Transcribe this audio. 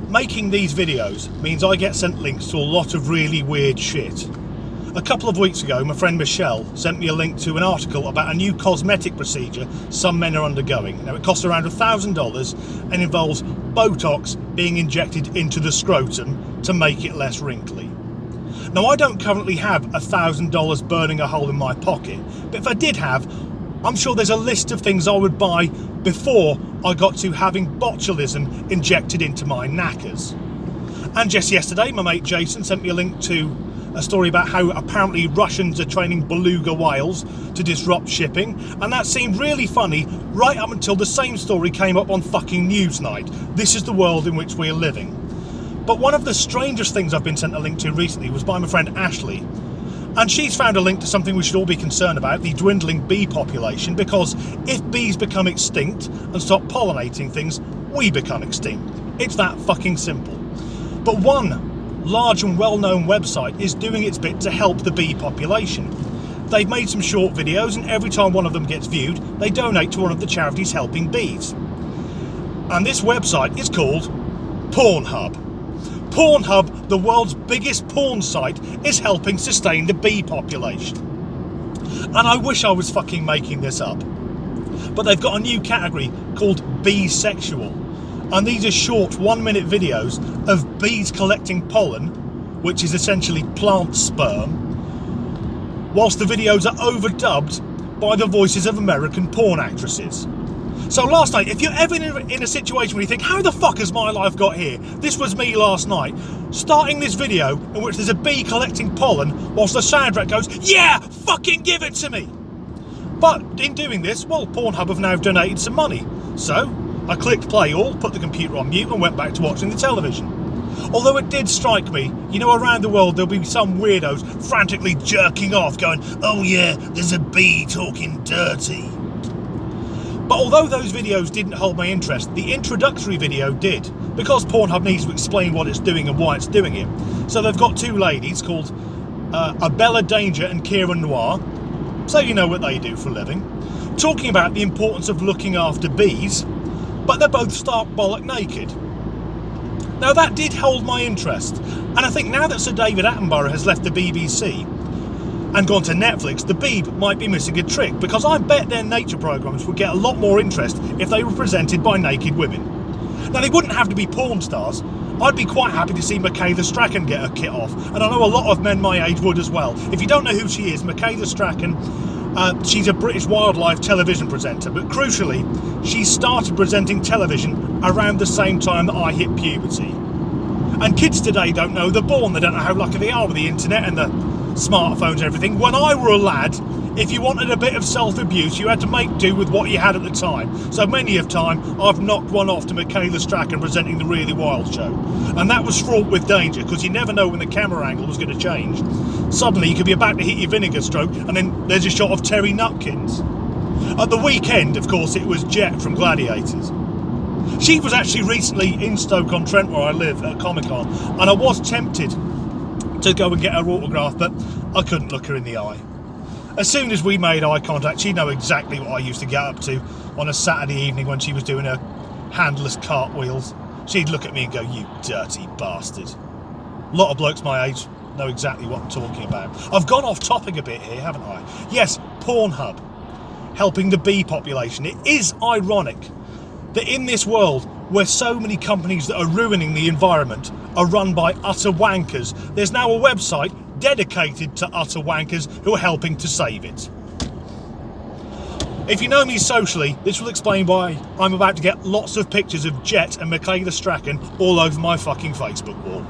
Making these videos means I get sent links to a lot of really weird shit. A couple of weeks ago, my friend Michelle sent me a link to an article about a new cosmetic procedure some men are undergoing. Now, it costs around $1,000 and involves Botox being injected into the scrotum to make it less wrinkly. Now, I don't currently have $1,000 burning a hole in my pocket, but if I did have, I'm sure there's a list of things I would buy before I got to having botulism injected into my knackers. And just yesterday, my mate Jason sent me a link to a story about how apparently Russians are training beluga whales to disrupt shipping, and that seemed really funny right up until the same story came up on fucking Newsnight. This is the world in which we are living. But one of the strangest things I've been sent a link to recently was by my friend Ashley, and she's found a link to something we should all be concerned about, the dwindling bee population, because if bees become extinct and stop pollinating things, we become extinct. It's that fucking simple. But one large and well-known website is doing its bit to help the bee population. They've made some short videos, and every time one of them gets viewed, they donate to one of the charities helping bees. And this website is called Pornhub. Pornhub, the world's biggest porn site, is helping sustain the bee population. And I wish I was fucking making this up. But they've got a new category called Beesexual. And these are short 1-minute videos of bees collecting pollen, which is essentially plant sperm, whilst the videos are overdubbed by the voices of American porn actresses. So last night, if you're ever in a situation where you think, how the fuck has my life got here? This was me last night, starting this video in which there's a bee collecting pollen whilst the soundtrack goes, yeah, fucking give it to me. But in doing this, well, Pornhub have now donated some money. So I clicked play all, put the computer on mute and went back to watching the television. Although it did strike me, you know, around the world there'll be some weirdos frantically jerking off going, oh yeah, there's a bee talking dirty. But although those videos didn't hold my interest, the introductory video did, because Pornhub needs to explain what it's doing and why it's doing it. So they've got two ladies called Abella Danger and Kira Noir, so you know what they do for a living, talking about the importance of looking after bees, but they're both stark bollock naked. Now that did hold my interest, and I think now that Sir David Attenborough has left the BBC and gone to Netflix, the Beeb might be missing a trick, because I bet their nature programmes would get a lot more interest if they were presented by naked women. Now they wouldn't have to be porn stars. I'd be quite happy to see Michaela Strachan get her kit off, and I know a lot of men my age would as well. If you don't know who she is, Michaela Strachan, she's a British wildlife television presenter, but crucially, she started presenting television around the same time that I hit puberty. And kids today don't know they're born, they don't know how lucky they are with the internet and the smartphones and everything. When I were a lad, if you wanted a bit of self-abuse, you had to make do with what you had at the time. So many of time, I've knocked one off to Michaela Strachan presenting the Really Wild Show. And that was fraught with danger, because you never know when the camera angle was going to change. Suddenly, you could be about to hit your vinegar stroke, and then there's a shot of Terry Nutkins. At the weekend, of course, it was Jet from Gladiators. She was actually recently in Stoke-on-Trent, where I live, at Comic-Con, and I was tempted to go and get her autograph, but I couldn't look her in the eye. As soon as we made eye contact, she'd know exactly what I used to get up to on a Saturday evening when she was doing her handless cartwheels. She'd look at me and go, you dirty bastard. A lot of blokes my age know exactly what I'm talking about. I've gone off topic a bit here, haven't I? Yes, Pornhub, helping the bee population. It is ironic that in this world where so many companies that are ruining the environment are run by utter wankers, there's now a website dedicated to utter wankers who are helping to save it. If you know me socially, this will explain why I'm about to get lots of pictures of Jet and Michaela Strachan all over my fucking Facebook wall.